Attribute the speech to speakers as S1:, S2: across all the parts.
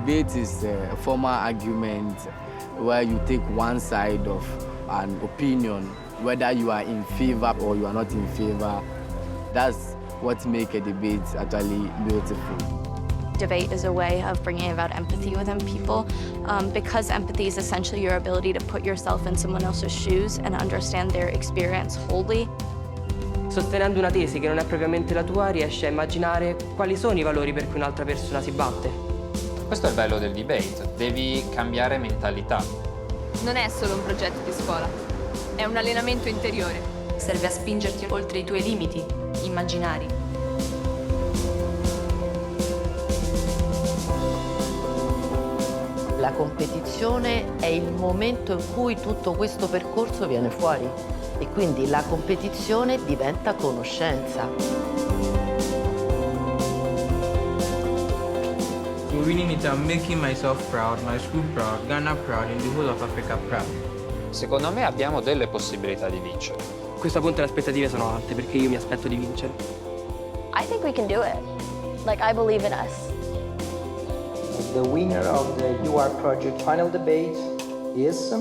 S1: debate is a formal argument where you take one side of an opinion, whether you are in favor or you are not in favor. That's what makes a debate actually beautiful.
S2: Debate is a way of bringing about empathy within people because empathy is essentially your ability to put yourself in someone else's shoes and understand their experience wholly.
S3: Sostenendo una tesi che non è propriamente la tua, riesci a immaginare quali sono i valori per cui un'altra persona si batte.
S4: Questo è il bello del debate, devi cambiare mentalità.
S5: Non è solo un progetto di scuola, è un allenamento interiore.
S6: Serve a spingerti oltre i tuoi limiti immaginari.
S7: La competizione è il momento in cui tutto questo percorso viene fuori e quindi la competizione diventa conoscenza.
S8: So really need to making myself proud, my school proud, Ghana proud, and the whole of Africa proud.
S4: Secondo me abbiamo delle possibilità di vincere.
S3: A questo punto le aspettative sono alte perché io mi aspetto di vincere.
S2: I think we can do it. Like, I believe in us.
S9: The winner of the UR project final debate is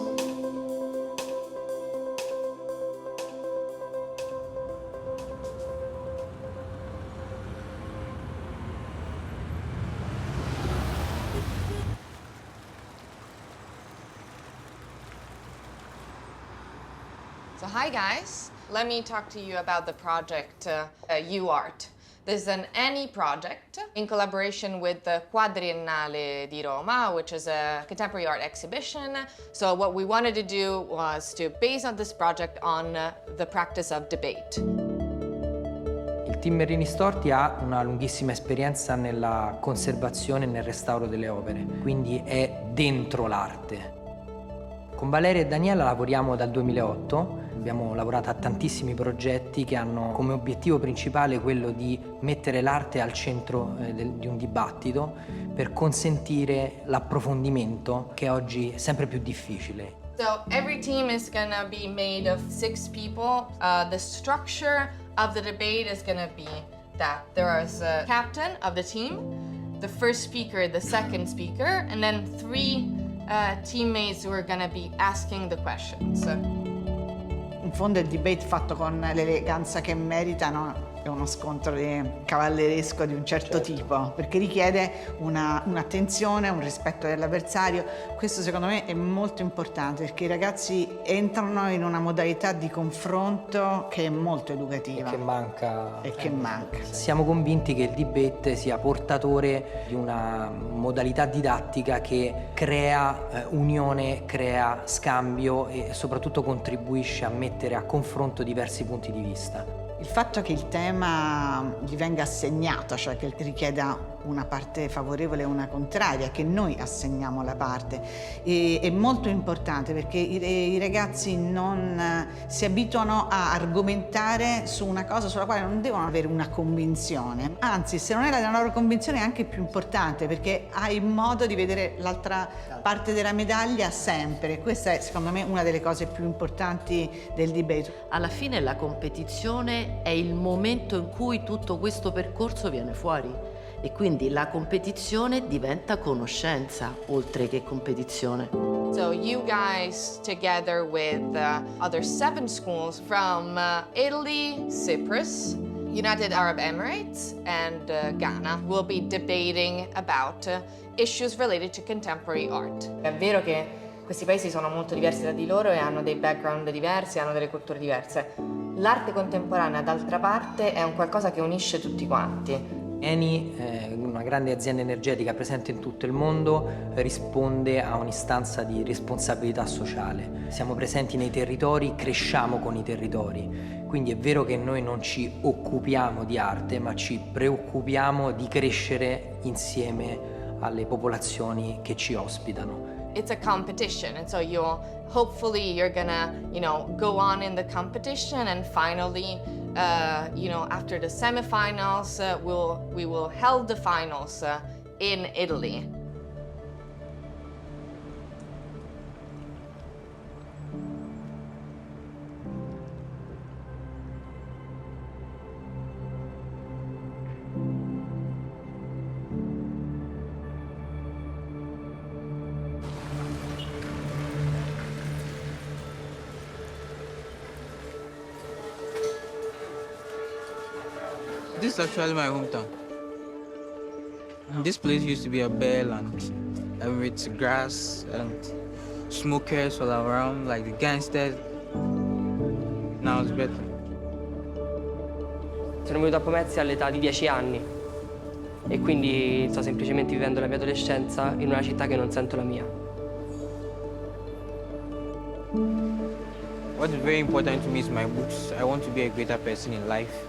S10: So hi guys, let me talk to you about the project UArt. This is an Eni project in collaboration with the Quadriennale di Roma, which is a contemporary art exhibition. So what we wanted to do was to base on this project on the practice of debate.
S11: Il team Eni Storti ha una lunghissima esperienza nella conservazione e nel restauro delle opere, quindi è dentro l'arte. Con Valeria e Daniela lavoriamo dal 2008, abbiamo lavorato a tantissimi progetti che hanno come obiettivo principale quello di mettere l'arte al centro di un dibattito per consentire l'approfondimento che oggi è sempre più difficile.
S10: So every team is gonna be made of 6 people. The structure of the debate is gonna be that there is a captain of the team, the first speaker, the second speaker, and then 3 teammates who are gonna be asking the questions.
S12: In fondo il debate fatto con l'eleganza che meritano è uno scontro cavalleresco di un certo tipo, perché richiede un'attenzione, un rispetto dell'avversario. Questo secondo me è molto importante perché i ragazzi entrano in una modalità di confronto che è molto educativa.
S11: E
S12: che manca.
S11: Siamo convinti che il debate sia portatore di una modalità didattica che crea unione, crea scambio e soprattutto contribuisce a mettere a confronto diversi punti di vista.
S12: Il fatto che il tema gli venga assegnato, cioè che richieda una parte favorevole e una contraria, che noi assegniamo la parte, è molto importante perché i ragazzi non si abituano a argomentare su una cosa sulla quale non devono avere una convinzione. Anzi, se non è la loro convinzione è anche più importante perché hai modo di vedere l'altra parte della medaglia sempre. Questa è secondo me una delle cose più importanti del debate.
S7: Alla fine la competizione è il momento in cui tutto questo percorso viene fuori e quindi la competizione diventa conoscenza oltre che competizione.
S10: So you guys, together with other 7 schools from Italy, Cyprus, United Arab Emirates and Ghana, will be debating about issues related to contemporary art. È vero che questi paesi sono molto diversi da di loro e hanno dei background diversi, hanno delle culture diverse. L'arte contemporanea, d'altra parte, è un qualcosa che unisce tutti quanti.
S11: Eni, una grande azienda energetica presente in tutto il mondo, risponde a un'istanza di responsabilità sociale. Siamo presenti nei territori, cresciamo con i territori. Quindi è vero che noi non ci occupiamo di arte, ma ci preoccupiamo di crescere insieme alle popolazioni che ci ospitano.
S10: It's a competition, and so hopefully you're gonna, go on in the competition, and finally, after the semifinals, we will held the finals in Italy.
S8: This is actually my hometown. This place used to be a bare land, with grass and smokers all around, like the gangsters. Now it's better.
S3: Sono venuto a Pomezia all'età di 10 anni e quindi sto semplicemente vivendo la mia adolescenza in una città che non sento la mia.
S8: What is very important to me is my books. I want to be a greater person in life.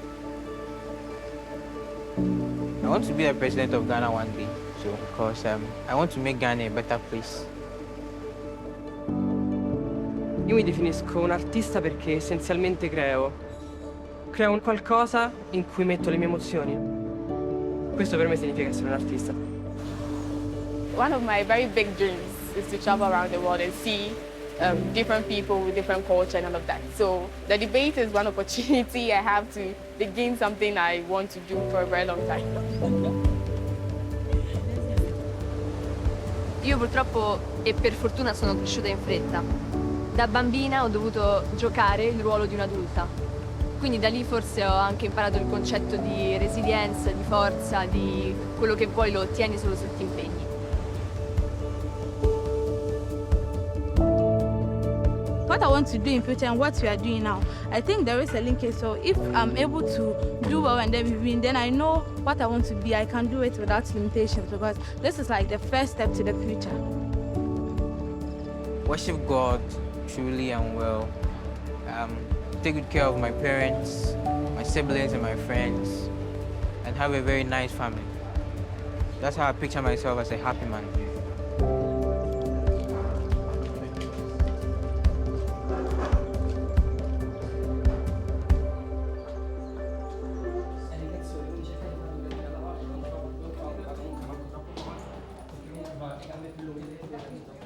S8: I want to be the president of Ghana one day, so because I want to make Ghana a better place.
S3: Io mi definisco un artista perché essenzialmente creo un qualcosa in cui metto le mie emozioni. Questo per me significa essere un artista.
S5: One of my very big dreams is to travel around the world and see different people with different culture and all of that. So the debate is one opportunity I have to begin something I want to do for a very long time.
S6: Io purtroppo e per fortuna sono cresciuta in fretta. Da bambina ho dovuto giocare il ruolo di un'adulta. Quindi da lì forse ho anche imparato il concetto di resilienza, di forza, di quello che poi lo ottieni solo se ti impegni.
S13: What I want to do in future and what we are doing now, I think there is a linkage. So if I'm able to do well and then win, then I know what I want to be. I can do it without limitations because this is like the first step to the future.
S8: Worship God truly and well. Take good care of my parents, my siblings and my friends, and have a very nice family. That's how I picture myself as a happy man.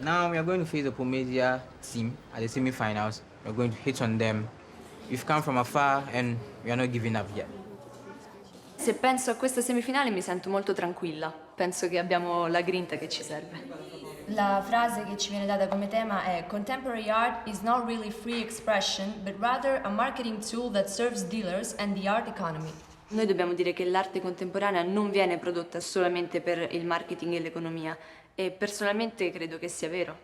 S8: Now we are going to face the Pomezia team at the semi-finals. We're going to hit on them. We've come from afar and we are not giving up yet.
S6: Se penso a questa semifinale mi sento molto tranquilla. Penso che abbiamo la grinta che ci serve.
S14: La frase che ci viene data come tema è "Contemporary art is not really free expression, but rather a marketing tool that serves dealers and the art economy."
S6: Noi dobbiamo dire che l'arte contemporanea non viene prodotta solamente per il marketing e l'economia e personalmente credo che sia vero.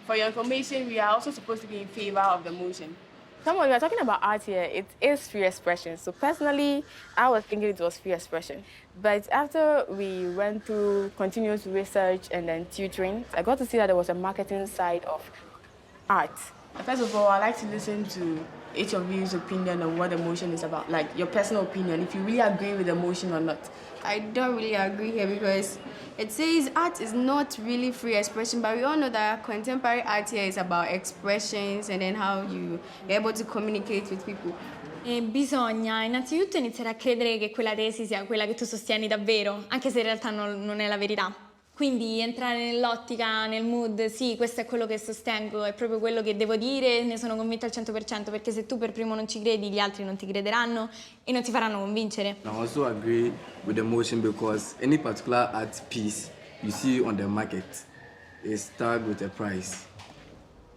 S5: For your information, we are also supposed to be in favor of the motion. Someone, we are talking about art here, it is free expression. So personally, I was thinking it was free expression. But after we went through continuous research and then tutoring, I got to see that there was a marketing side of art. First of all, I like to listen to each of you's opinion on what emotion is about, like your personal opinion, if you really agree with the emotion or not.
S15: I don't really agree here because it says art is not really free expression, but we all know that contemporary art here is about expressions and then how you're able to communicate with people.
S16: Bisogna innanzitutto iniziare a credere che quella tesi sia quella che tu sostieni davvero, anche se in realtà non è la verità. Quindi entrare nell'ottica, nel mood, sì, questo è quello che sostengo, è proprio quello che devo dire, ne sono convinta al 100%, perché se tu per primo non ci credi, gli altri non ti crederanno e non ti faranno convincere.
S1: I also agree with the motion because any particular art piece you see on the market is tagged with a price.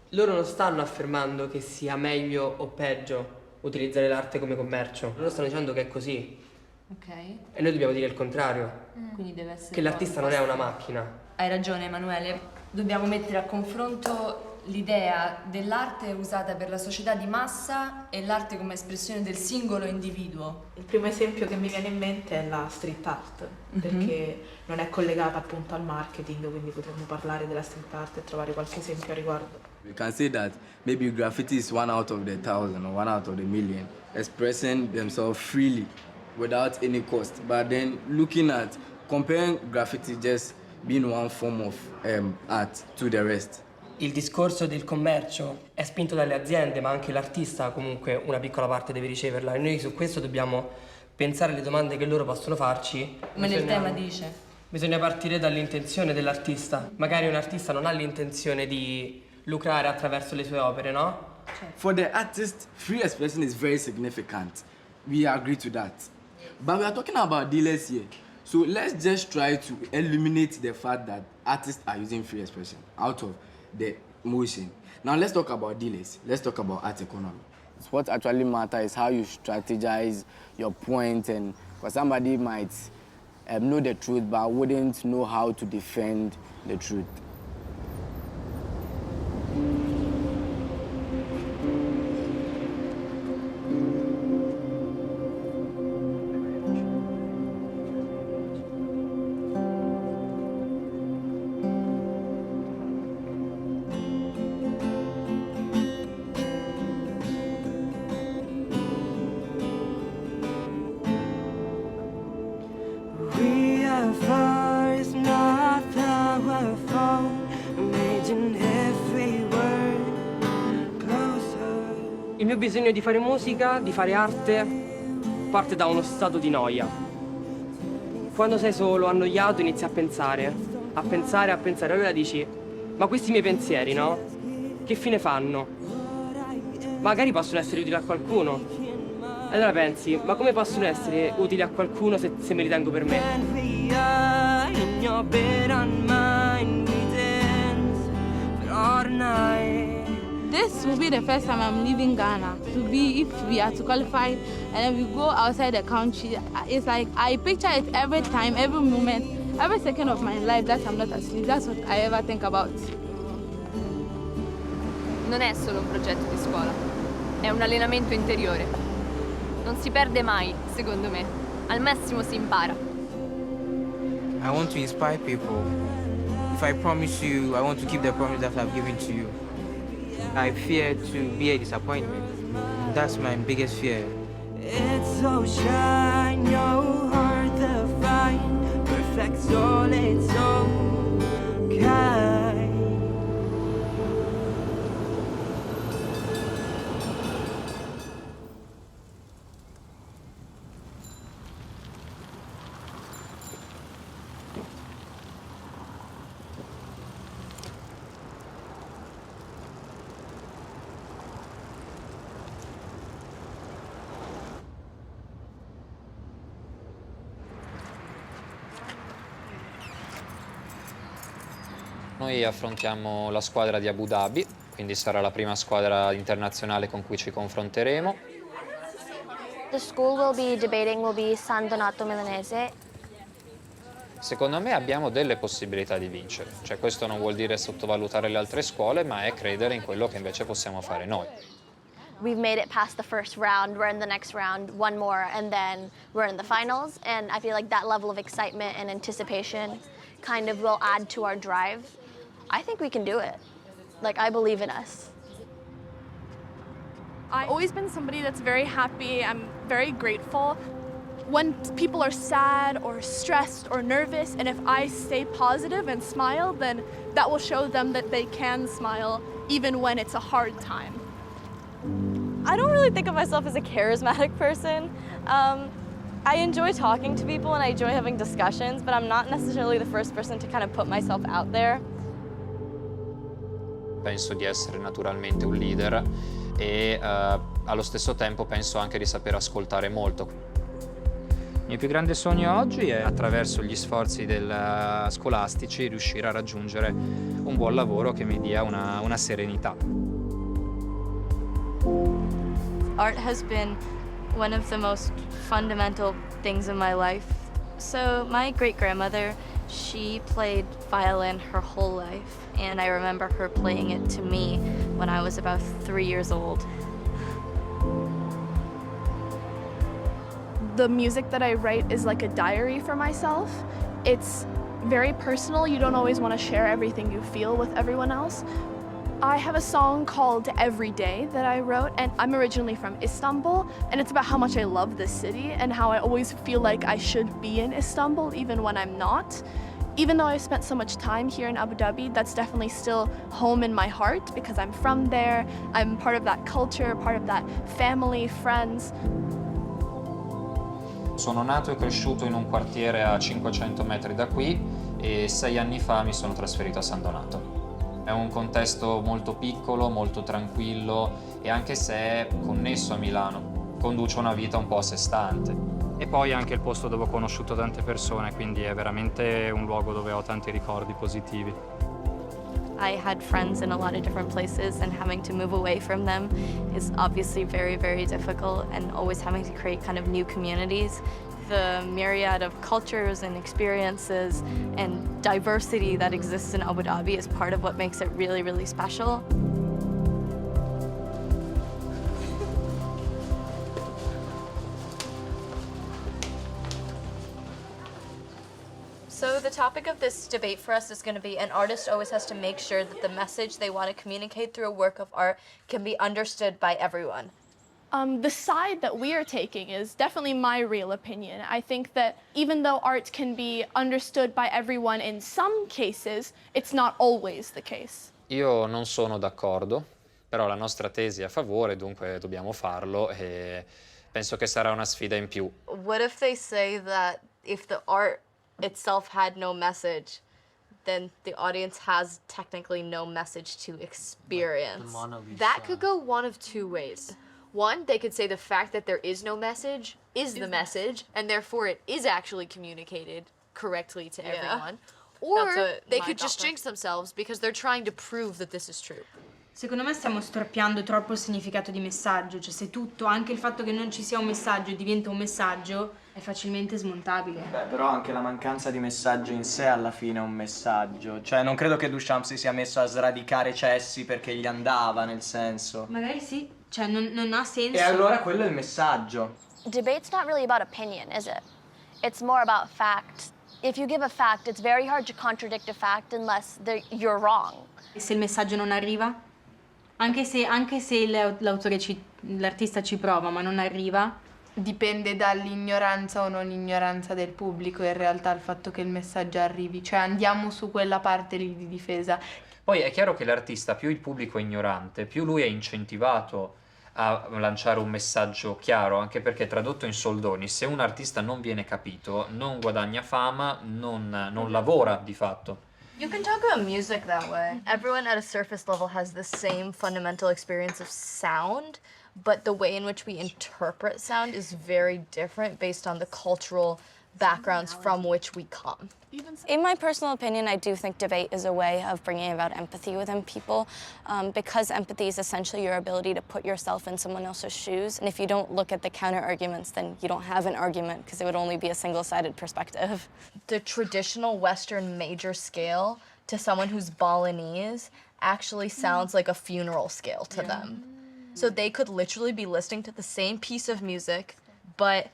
S3: Loro non stanno affermando che sia meglio o peggio utilizzare l'arte come commercio, loro stanno dicendo che è così.
S6: Ok.
S3: E noi dobbiamo dire il contrario.
S6: Quindi deve essere
S3: che l'artista non è una macchina.
S6: Hai ragione Emanuele, dobbiamo mettere a confronto l'idea dell'arte usata per la società di massa e l'arte come espressione del singolo individuo.
S17: Il primo esempio che mi viene in mente è la street art, perché non è collegata appunto al marketing, quindi potremmo parlare della street art e trovare qualche esempio a riguardo.
S1: We can say that maybe graffiti is 1 out of the 1,000 or 1 out of the million, expressing themselves freely without any cost. But then looking at, comparing graffiti just being one form of art to the rest.
S3: Il discorso del commercio è spinto dalle aziende, ma anche l'artista comunque una piccola parte deve riceverla e noi su questo dobbiamo pensare alle domande che loro possono farci.
S6: Come nel tema dice.
S3: Bisogna partire dall'intenzione dell'artista. Magari un artista non ha l'intenzione di lucrare attraverso le sue opere, no?
S1: For the artist, free expression is very significant. We agree to that. But we are talking about dealers here. So let's just try to eliminate the fact that artists are using free expression out of the motion. Now let's talk about dealers. Let's talk about art economy. What actually matters is how you strategize your point, and because somebody might know the truth but wouldn't know how to defend the truth.
S3: Il mio bisogno di fare musica, di fare arte, parte da uno stato di noia. Quando sei solo, annoiato, inizi a pensare. Allora dici, ma questi miei pensieri, no? Che fine fanno? Magari possono essere utili a qualcuno. E allora pensi, ma come possono essere utili a qualcuno se me li tengo per me?
S13: This will be the first time I'm leaving Ghana to be, if we are to qualify, and then we go outside the country. It's like I picture it every time, every moment, every second of my life that I'm not asleep. That's what I ever think about.
S6: Non è solo un progetto di scuola, è un allenamento interiore. Non si perde mai, secondo me. Al massimo si impara.
S8: I want to inspire people. If I promise you, I want to keep the promise that I've given to you. I fear to be a disappointment. That's my biggest fear.
S18: It's so shine, your heart the fine, perfect soul, it's so kind.
S4: Noi affrontiamo la squadra di Abu Dhabi, quindi sarà la prima squadra internazionale con cui ci confronteremo.
S2: The school will be San Donato Milanese.
S4: Secondo me abbiamo delle possibilità di vincere, cioè questo non vuol dire sottovalutare le altre scuole, ma è credere in quello che invece possiamo fare noi.
S2: We've made it past the first round, we're in the next round, one more, and then we're in the finals. And I feel like that level of excitement and anticipation kind of will add to our drive. I think we can do it. Like, I believe in us.
S19: I've always been somebody that's very happy. I'm very grateful. When people are sad or stressed or nervous, and if I stay positive and smile, then that will show them that they can smile even when it's a hard time.
S20: I don't really think of myself as a charismatic person. I enjoy talking to people and I enjoy having discussions, but I'm not necessarily the first person to kind of put myself out there.
S4: Penso di essere naturalmente un leader e allo stesso tempo penso anche di saper ascoltare molto.
S11: Il mio più grande sogno oggi è, attraverso gli sforzi scolastici, riuscire a raggiungere un buon lavoro che mi dia una serenità.
S2: Art has been one of the most fundamental things in my life. So my great-grandmother, she played violin her whole life, and I remember her playing it to me when I was about 3 years old.
S19: The music that I write is like a diary for myself. It's very personal. You don't always want to share everything you feel with everyone else. I have a song called Every Day that I wrote, and I'm originally from Istanbul, and it's about how much I love this city and how I always feel like I should be in Istanbul even when I'm not. Even though I've spent so much time here in Abu Dhabi, that's definitely still home in my heart because I'm from there, I'm part of that culture, part of that family, friends.
S4: Sono nato e cresciuto in un quartiere a 500 metri da qui e 6 anni fa mi sono trasferito a San Donato. È un contesto molto piccolo, molto tranquillo e anche se è connesso a Milano, conduce una vita un po' a sé stante.
S11: E poi anche il posto dove ho conosciuto tante persone, quindi è veramente un luogo dove ho tanti ricordi positivi.
S2: I had friends in a lot of different places, and having to move away from them is obviously very, very difficult, and always having to create kind of new communities. The myriad of cultures and experiences and diversity that exists in Abu Dhabi is part of what makes it really, really special. So the topic of this debate for us is going to be, an artist always has to make sure that the message they want to communicate through a work of art can be understood by everyone.
S19: The side that we are taking is definitely my real opinion. I think that even though art can be understood by everyone in some cases, it's not always the case.
S4: Io non sono d'accordo, però la nostra tesi è a favore, dunque dobbiamo farlo e penso che sarà una sfida in più.
S2: What if they say that if the art itself had no message, then the audience has technically no message to experience?
S21: That could go one of two ways. One, they could say the fact that there is no message is the message, and therefore it is actually communicated correctly to everyone. Or they could just jinx themselves because they're trying to prove that this is true.
S22: Secondo me stiamo storpiando troppo il significato di messaggio, cioè se tutto, anche il fatto che non ci sia un messaggio diventa un messaggio, è facilmente smontabile.
S23: Beh, però anche la mancanza di messaggio in sé alla fine è un messaggio. Cioè non credo che Duchamp si sia messo a sradicare cessi perché gli andava, nel senso.
S22: Magari sì, cioè non ha senso.
S23: E allora quello è il messaggio.
S24: Debate's not really about opinion, is it? It's more about fact. If you give a fact, it's very hard to contradict a fact unless you're wrong.
S22: E se il messaggio non arriva? Anche se l'artista ci prova ma non arriva?
S25: Dipende dall'ignoranza o non ignoranza del pubblico in realtà il fatto che il messaggio arrivi, cioè andiamo su quella parte lì di difesa.
S4: Poi è chiaro che l'artista, più il pubblico è ignorante, più lui è incentivato a lanciare un messaggio chiaro, anche perché tradotto in soldoni, se un artista non viene capito, non guadagna fama, non lavora di fatto.
S2: You can talk about music that way. Everyone at a surface level has the same fundamental experience of sound, but the way in which we interpret sound is very different based on the cultural backgrounds from which we come.
S20: In my personal opinion, I do think debate is a way of bringing about empathy within people, because empathy is essentially your ability to put yourself in someone else's shoes. And if you don't look at the counter arguments, then you don't have an argument because it would only be a single-sided perspective.
S2: The traditional Western major scale to someone who's Balinese actually sounds like a funeral scale to them. So they could literally be listening to the same piece of music, but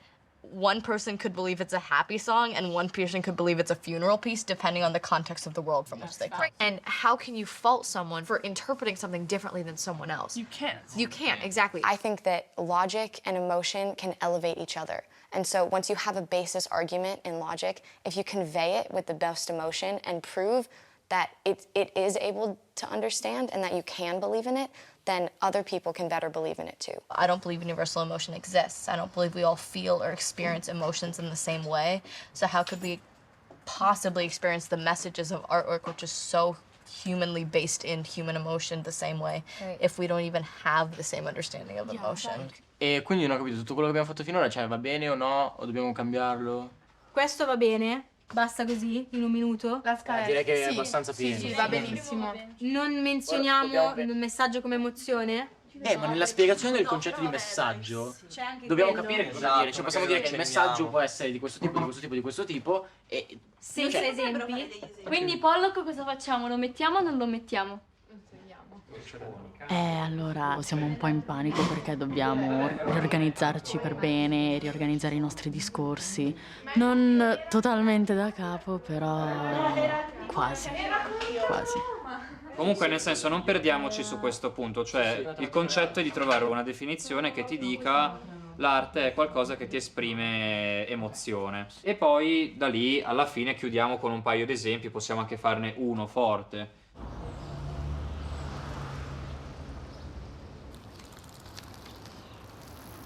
S2: one person could believe it's a happy song and one person could believe it's a funeral piece, depending on the context of the world from which they come.
S21: And how can you fault someone for interpreting something differently than someone else?
S25: You can't.
S21: You can't, exactly.
S26: I think that logic and emotion can elevate each other. And so once you have a basis argument in logic, if you convey it with the best emotion and prove that it is able to understand and that you can believe in it, then other people can better believe in it too.
S2: I don't believe universal emotion exists. I don't believe we all feel or experience emotions in the same way. So how could we possibly experience the messages of artwork, which is so humanly based in human emotion, the same way, if we don't even have the same understanding of emotion?
S23: E quindi non ho capito, tutto quello che abbiamo fatto finora, cioè va bene o no? O dobbiamo cambiarlo?
S22: Questo va bene? Basta così, in un minuto?
S25: La scala
S23: direi che è abbastanza pieno.
S25: Sì, va benissimo.
S22: Non menzioniamo il messaggio come emozione?
S23: Ma nella spiegazione del concetto di messaggio dobbiamo capire cosa dire. Cioè possiamo dire che il messaggio può essere di questo tipo, di questo tipo, di questo tipo e...
S22: Senza esempi? Quindi Pollock cosa facciamo? Lo mettiamo o non lo mettiamo?
S27: Allora siamo un po' in panico perché dobbiamo riorganizzarci per bene, riorganizzare i nostri discorsi. Non totalmente da capo, però quasi.
S4: Comunque, nel senso, non perdiamoci su questo punto, cioè il concetto è di trovare una definizione che ti dica l'arte è qualcosa che ti esprime emozione. E poi da lì alla fine chiudiamo con un paio di esempi, possiamo anche farne uno forte.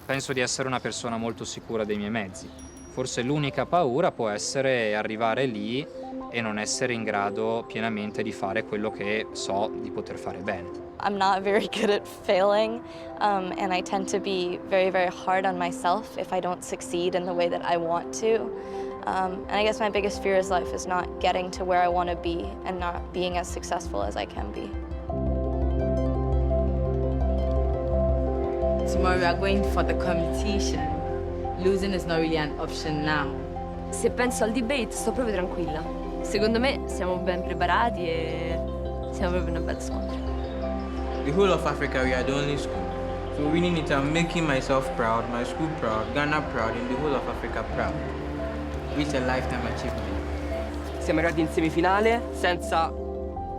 S4: Penso di essere una persona molto sicura dei miei mezzi. Forse l'unica paura può essere arrivare lì e non essere in grado pienamente di fare quello che so di poter fare bene.
S20: I'm not very good at failing, and I tend to be very, very hard on myself if I don't succeed in the way that I want to. And I guess my biggest fear in life is not getting to where I want to be and not being as successful as I can be.
S5: Tomorrow we are going for the competition. Losing is not really an option now.
S6: Se penso al debate sto proprio tranquilla. Secondo me siamo ben preparati e siamo proprio una bella squadra.
S8: The whole of Africa, we are the only school. So winning it, I'm making myself proud, my school proud, Ghana proud, and the whole of Africa proud. It's a lifetime achievement.
S3: Siamo arrivati in semifinale senza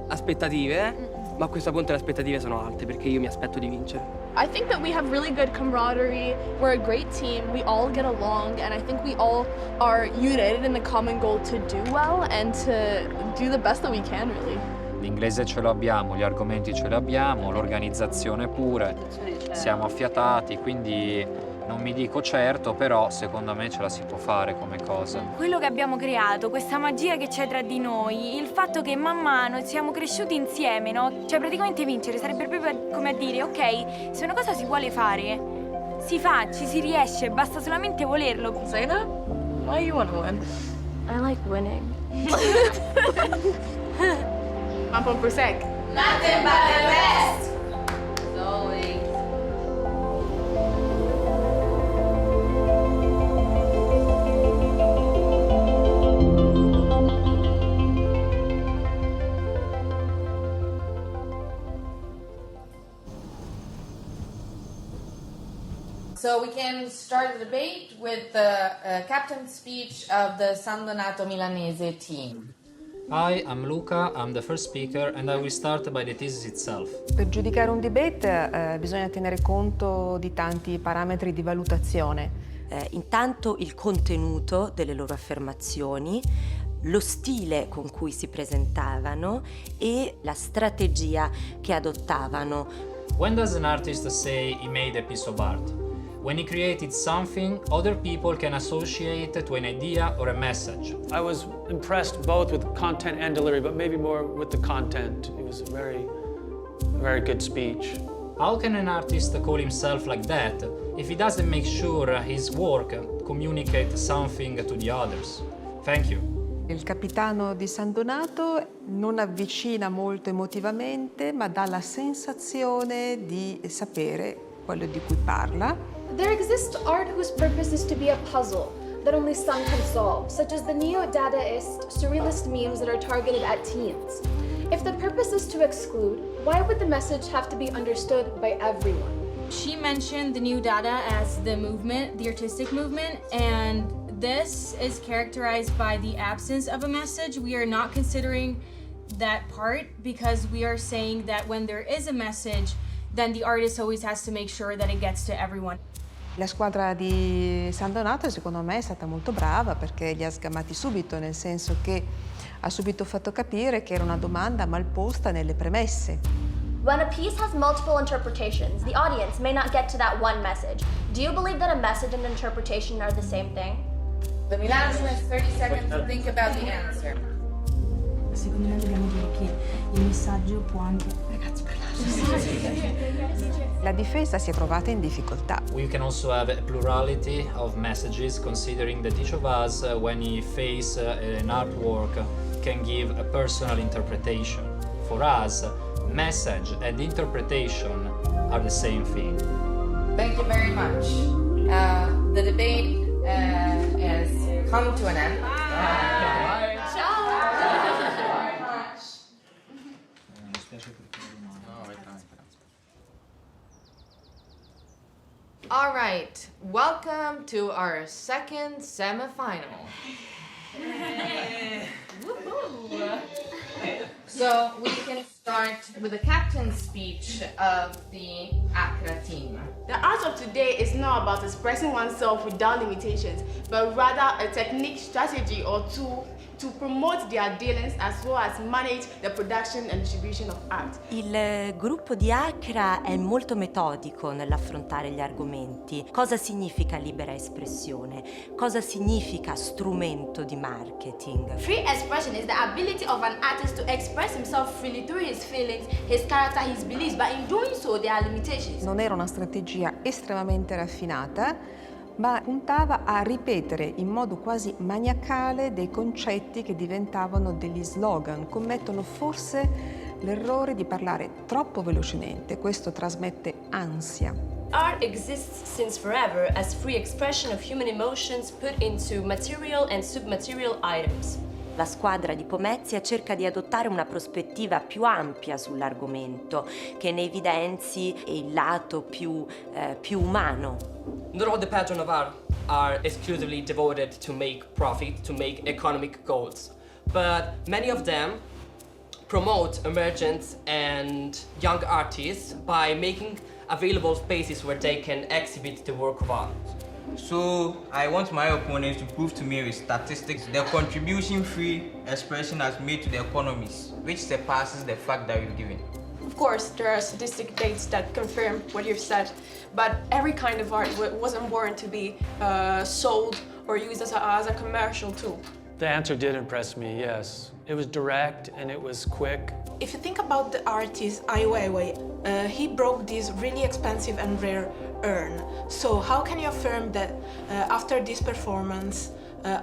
S3: aspettative, ma a questo punto le aspettative sono alte perché io mi aspetto di vincere.
S19: I think that we have really good camaraderie. We're a great team. We all get along, and I think we all are united in the common goal to do well and to do the best that we can, really.
S4: L'inglese ce lo abbiamo, gli argomenti ce li abbiamo, l'organizzazione pure, siamo affiatati, quindi non mi dico certo, però secondo me ce la si può fare come cosa.
S16: Quello che abbiamo creato, questa magia che c'è tra di noi, il fatto che man mano siamo cresciuti insieme, no? Cioè praticamente vincere sarebbe proprio come a dire, ok, se una cosa si vuole fare, si fa, ci si riesce, basta solamente volerlo.
S22: Say that? Why you wanna win?
S2: I like winning.
S19: I'm from Prosec.
S22: Nothing but the best.
S5: Always.
S7: So we can start the debate with the captain's speech of the San Donato Milanese team.
S4: Hi, I'm Luca, I'm the first speaker and I will start by the thesis itself.
S9: Per giudicare un debate bisogna tenere conto di tanti parametri di valutazione.
S10: Intanto il contenuto delle loro affermazioni, lo stile con cui si presentavano e la strategia che adottavano.
S4: When does an artist say he made a piece of art? When he created something other people can associate to an idea or a message.
S12: I was impressed both with content and delivery, but maybe more with the content. It was a very good speech.
S4: How can an artist call himself like that if he doesn't make sure his work communicates something to the others? Thank you.
S9: Il capitano di San Donato non avvicina molto emotivamente, ma dà la sensazione di sapere quello di cui parla.
S14: There exists art whose purpose is to be a puzzle that only some can solve, such as the neo-Dadaist, surrealist memes that are targeted at teens. If the purpose is to exclude, why would the message have to be understood by everyone?
S22: She mentioned the New Dada as the movement, the artistic movement, and this is characterized by the absence of a message. We are not considering that part because we are saying that when there is a message, then the artist always has to make sure that it gets to everyone.
S9: La squadra di San Donato secondo me è stata molto brava perché li ha sgamati subito, nel senso che ha subito fatto capire che era una domanda mal posta nelle premesse.
S24: When a piece has multiple interpretations, the audience may not get to that one message. Do you believe that a message and interpretation are the same thing?
S7: The Milan team has 30 seconds to think about the answer.
S22: Secondo me dobbiamo dire che il messaggio può anche... Ragazzi, parlare.
S9: La difesa si è trovata in difficoltà.
S4: We can also have a plurality of messages considering that each of us, when he face an artwork, can give a personal interpretation. For us, message and interpretation are the same thing.
S7: Thank you very much. The debate has come to an end. All right, welcome to our second semifinal. So we can start with the captain's speech of the Accra team.
S13: The art of today is not about expressing oneself without limitations, but rather a technique, strategy, or tool to promote their dealings as well as manage the production and distribution of art.
S10: Il gruppo di Accra è molto metodico nell'affrontare gli argomenti. Cosa significa libera espressione? Cosa significa strumento di marketing?
S14: Free expression is the ability of an artist to express himself freely through his feelings, his character, his beliefs, but in doing so there are limitations.
S9: Non era una strategia estremamente raffinata, ma puntava a ripetere in modo quasi maniacale dei concetti che diventavano degli slogan. Commettono forse l'errore di parlare troppo velocemente, questo trasmette ansia.
S1: Art exists since forever as free expression of human emotions put into material and submaterial items.
S10: La squadra di Pomezia cerca di adottare una prospettiva più ampia sull'argomento, che ne evidenzi il lato più umano.
S3: Not all the patrons of art are exclusively devoted to make profit, to make economic goals, but many of them promote emergent and young artists by making available spaces where they can exhibit the work of art.
S8: So I want my opponents to prove to me with statistics the contribution free expression has made to the economies, which surpasses the fact that we've given.
S11: Of course, there are statistic dates that confirm what you've said, but every kind of art wasn't born to be sold or used as a commercial tool.
S12: The answer did impress me, yes. It was direct and it was quick.
S15: If you think about the artist Ai Weiwei, he broke this really expensive and rare urn. So how can you affirm that after this performance,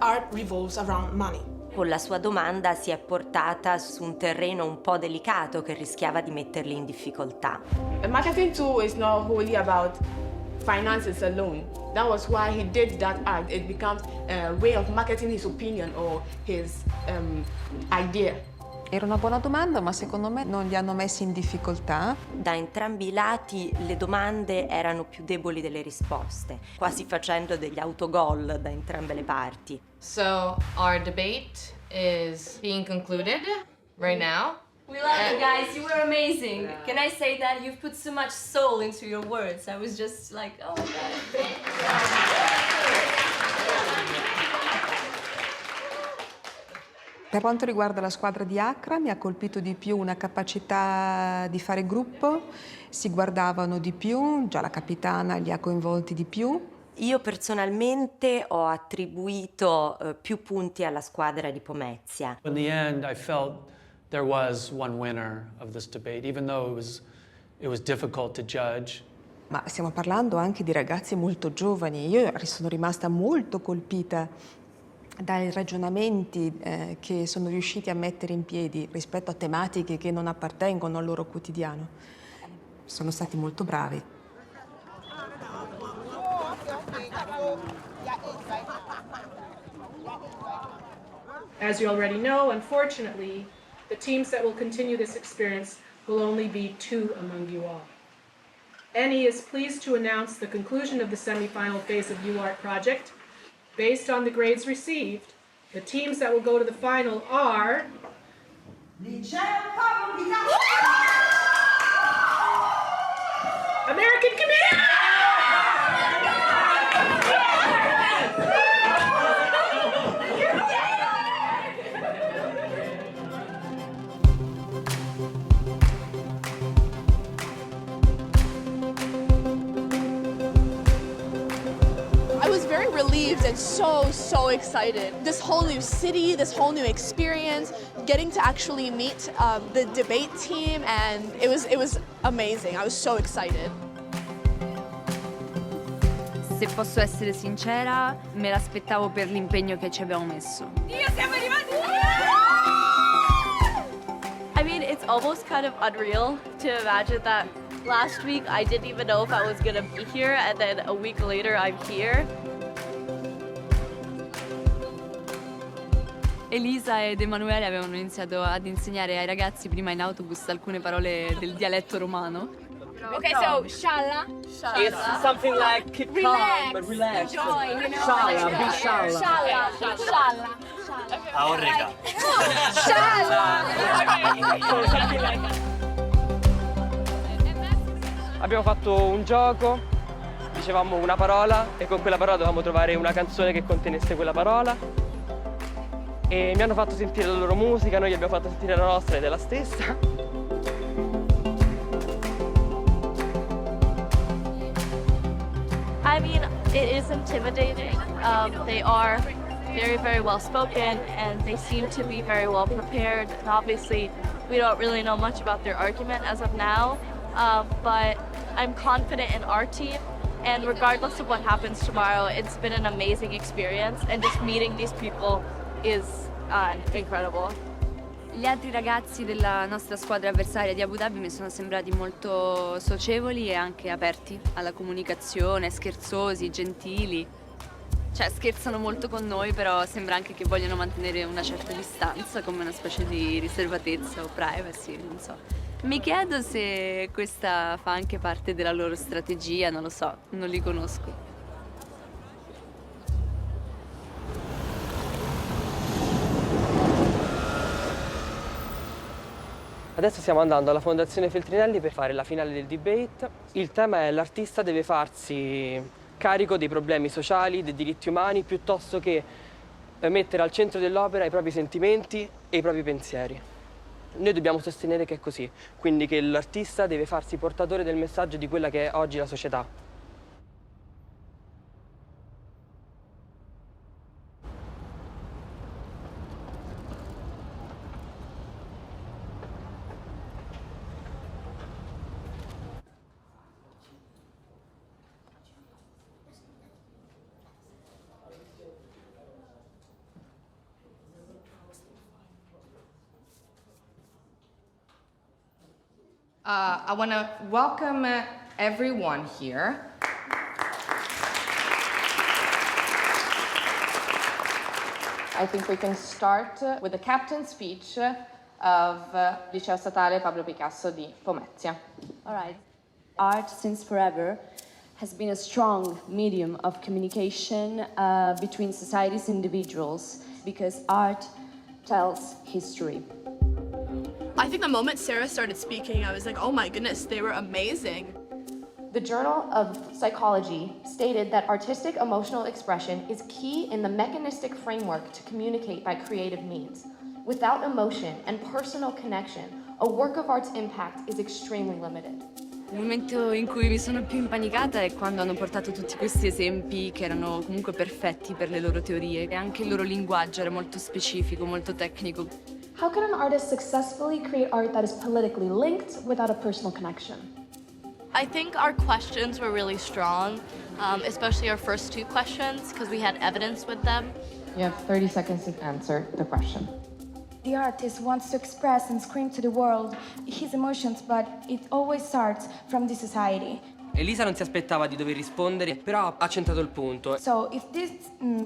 S15: art revolves around money?
S10: Con la sua domanda si è portata su un terreno un po' delicato che rischiava di metterli in difficoltà.
S17: A marketing tool is not wholly about finances alone. That was why he did that act. It becomes a way of marketing his opinion or his idea.
S9: Era una buona domanda, ma secondo me non li hanno messi in difficoltà.
S10: Da entrambi i lati le domande erano più deboli delle risposte, quasi facendo degli autogol da entrambe le parti.
S7: So our debate is being concluded right now.
S1: We love you guys, you were amazing. Can I say that you've put so much soul into your words? I was just like, oh my God.
S9: Per quanto riguarda la squadra di Accra, mi ha colpito di più una capacità di fare gruppo, si guardavano di più, già la capitana li ha coinvolti di più.
S10: Io personalmente ho attribuito più punti alla squadra di Pomezia.
S12: In the end, I felt there was one winner of this debate, even though it was difficult to judge.
S9: Ma stiamo parlando anche di ragazzi molto giovani. Io sono rimasta molto colpita dai ragionamenti che sono riusciti a mettere in piedi rispetto a tematiche che non appartengono al loro quotidiano. Sono stati molto bravi.
S18: As you already know, unfortunately, the teams that will continue this experience will only be 2 among you all. Eni is pleased to announce the conclusion of the semi-final phase of UART project. Based on the grades received, the teams that will go to the final are American Community!
S19: I was very relieved and so excited. This whole new city, this whole new experience, getting to actually meet the debate team, and it was amazing. I was so excited.
S21: Se posso essere sincera, me l'aspettavo per l'impegno che ci abbiamo messo.
S6: Dio, siamo arrivati! I mean, it's almost kind of unreal to imagine that last week I didn't even know if I was gonna be here, and then a week later I'm here.
S21: Elisa ed Emanuele avevano iniziato ad insegnare ai ragazzi prima in autobus alcune parole del dialetto romano.
S6: Okay, so shala.
S3: It's something like keep calm, but relax.
S6: Enjoy, you know.
S3: Shala, be shala.
S6: Shala.
S3: Ah, rega. Abbiamo fatto un gioco, dicevamo una parola e con quella parola dovevamo trovare una canzone che contenesse quella parola. E mi hanno fatto sentire la loro musica, noi gli abbiamo fatto sentire la nostra ed è la stessa.
S2: I mean, it is intimidating. They are very well spoken and they seem to be very well prepared. And obviously, we don't really know much about their argument as of now, but I'm confident in our team And regardless of what happens tomorrow, it's been an amazing experience, and just meeting these people is incredible.
S21: Gli altri ragazzi della nostra squadra avversaria di Abu Dhabi mi sono sembrati molto socievoli e anche aperti alla comunicazione, scherzosi, gentili. Cioè scherzano molto con noi, però sembra anche che vogliono mantenere una certa distanza, come una specie di riservatezza o privacy, non so. Mi chiedo se questa fa anche parte della loro strategia, non lo so, non li conosco.
S3: Adesso stiamo andando alla Fondazione Feltrinelli per fare la finale del debate. Il tema è: l'artista deve farsi carico dei problemi sociali, dei diritti umani, piuttosto che mettere al centro dell'opera i propri sentimenti e i propri pensieri. Noi dobbiamo sostenere che è così, quindi che l'artista deve farsi portatore del messaggio di quella che è oggi la società.
S5: I want to welcome everyone here. I think we can start with the captain's speech of Liceo Statale Pablo Picasso di Pomezia.
S16: All right. Art, since forever, has been a strong medium of communication between societies and individuals, because art tells history.
S19: I think the moment Sarah started speaking, I was like, oh my goodness, they were amazing.
S20: The Journal of Psychology stated that artistic emotional expression is key in the mechanistic framework to communicate by creative means. Without emotion and personal connection, a work of art's impact is extremely limited.
S21: Il momento in cui mi sono più impanicata è quando hanno portato tutti questi esempi che erano comunque perfetti per le loro teorie, e anche il loro linguaggio era molto specifico, molto tecnico.
S14: How can an artist successfully create art that is politically linked without a personal connection?
S2: I think our questions were really strong, especially our first two questions, because we had evidence with them.
S20: You have 30 seconds to answer the question.
S23: The artist wants to express and scream to the world his emotions, but it always starts from the society.
S3: Elisa non si aspettava di dover rispondere, però ha centrato il punto.
S23: So if this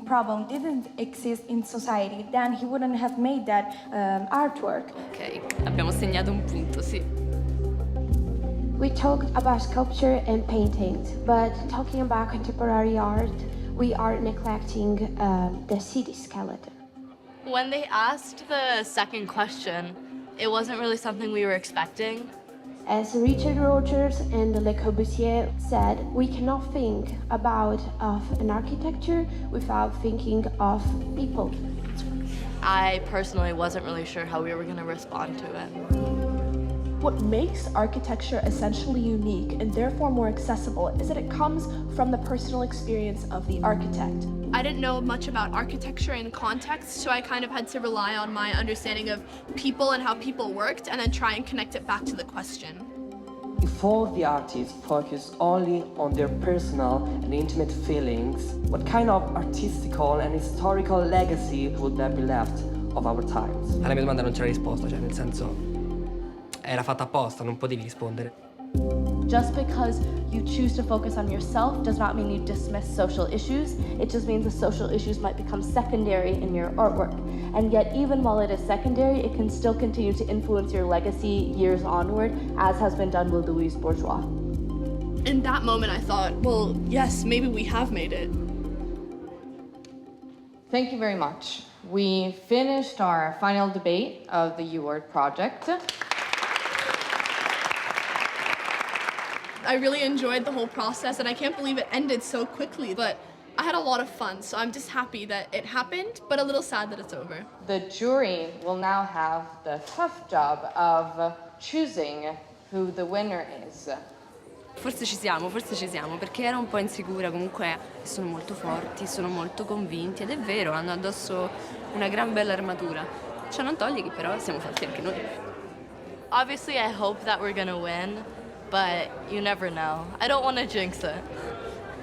S23: problem didn't exist in society, then he wouldn't have made that artwork.
S21: Ok, abbiamo segnato un punto, sì.
S25: We talked about sculpture and paintings, but talking about contemporary art, we are neglecting the city skeleton.
S2: When they asked the second question, it wasn't really something we were expecting.
S25: As Richard Rogers and Le Corbusier said, we cannot think about an architecture without thinking of people.
S2: I personally wasn't really sure how we were going to respond to it.
S19: What makes architecture essentially unique and therefore more accessible is that it comes from the personal experience of the architect. I didn't know much about architecture in context, so I kind of had to rely on my understanding of people and how people worked, and then try and connect it back to the question.
S3: If all the artists focus only on their personal and intimate feelings, what kind of artistical and historical legacy would there be left of our times? Alla mia domanda non c'era risposta, cioè nel senso era fatta apposta, non potevi rispondere.
S16: Just because you choose to focus on yourself does not mean you dismiss social issues. It just means the social issues might become secondary in your artwork. And yet, even while it is secondary, it can still continue to influence your legacy years onward, as has been done with Louise Bourgeois.
S19: In that moment, I thought, well, yes, maybe we have made it.
S20: Thank you very much. We finished our final debate of the U-Word project.
S19: I really enjoyed the whole process, and I can't believe it ended so quickly, but I had a lot of fun, so I'm just happy that it happened, but a little sad that it's over.
S20: The jury will now have the tough job of choosing who the winner is.
S21: Forse ci siamo, perché ero un po' insicura, comunque sono molto forti, sono molto convinti, ed è vero, hanno addosso una gran bella armatura. Ciò non toglie che però siamo forti anche noi.
S2: Obviously, I hope that we're gonna win, but you never know. I don't want to jinx it.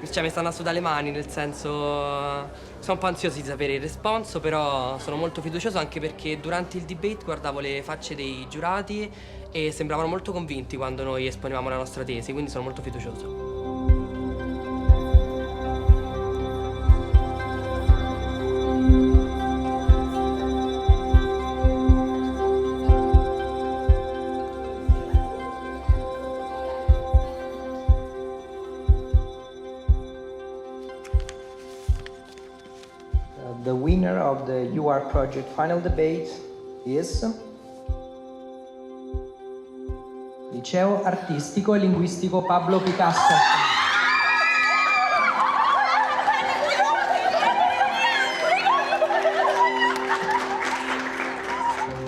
S3: cioè, mi stanno a sudare le mani, nel senso sono un po' ansioso di sapere il responso, però sono molto fiducioso anche perché durante il debate guardavo le facce dei giurati e sembravano molto convinti quando noi esponevamo la nostra tesi, quindi sono molto fiducioso.
S4: The winner of the UR project final debate is Liceo Artistico e Linguistico Pablo Picasso.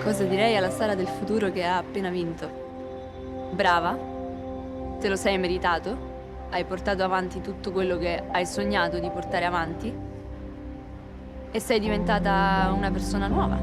S21: Cosa direi alla Sara del futuro che ha appena vinto? Brava? Te lo sei meritato? Hai portato avanti tutto quello che hai sognato di portare avanti? E sei diventata una persona nuova.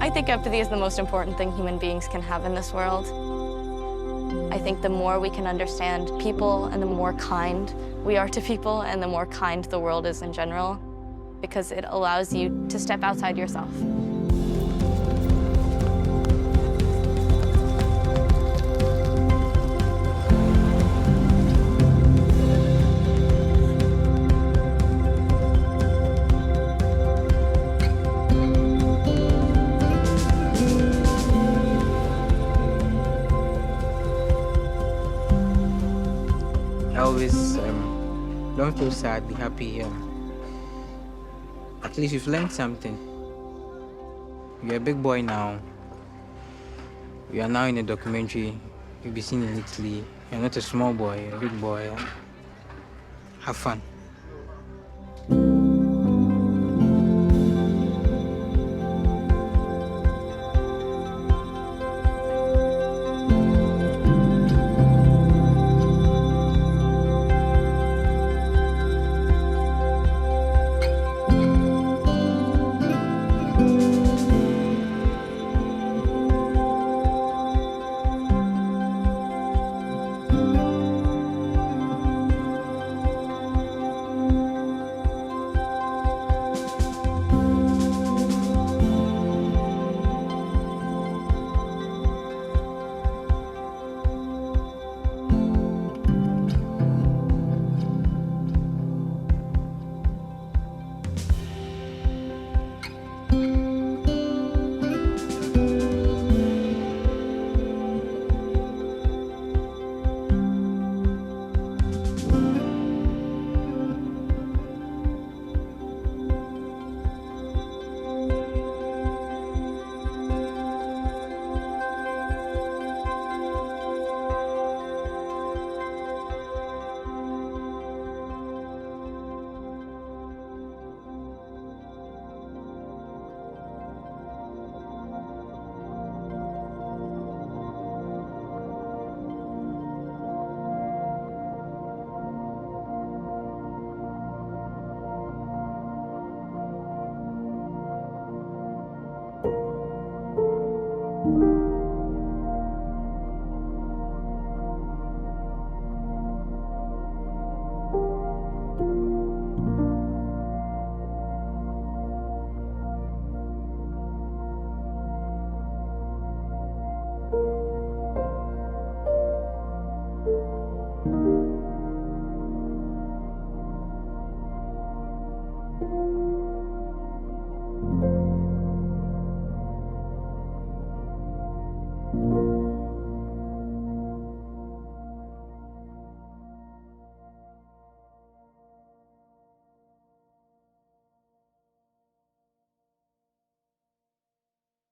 S2: I think empathy is the most important thing human beings can have in this world. I think the more we can understand people and the more kind we are to people and the more kind the world is in general, because it allows you to step outside yourself.
S8: I always don't feel sad, be happy. At least you've learned something. You're a big boy now. You are now in a documentary. You'll be seen in Italy. You're not a small boy, you're a big boy. Have fun.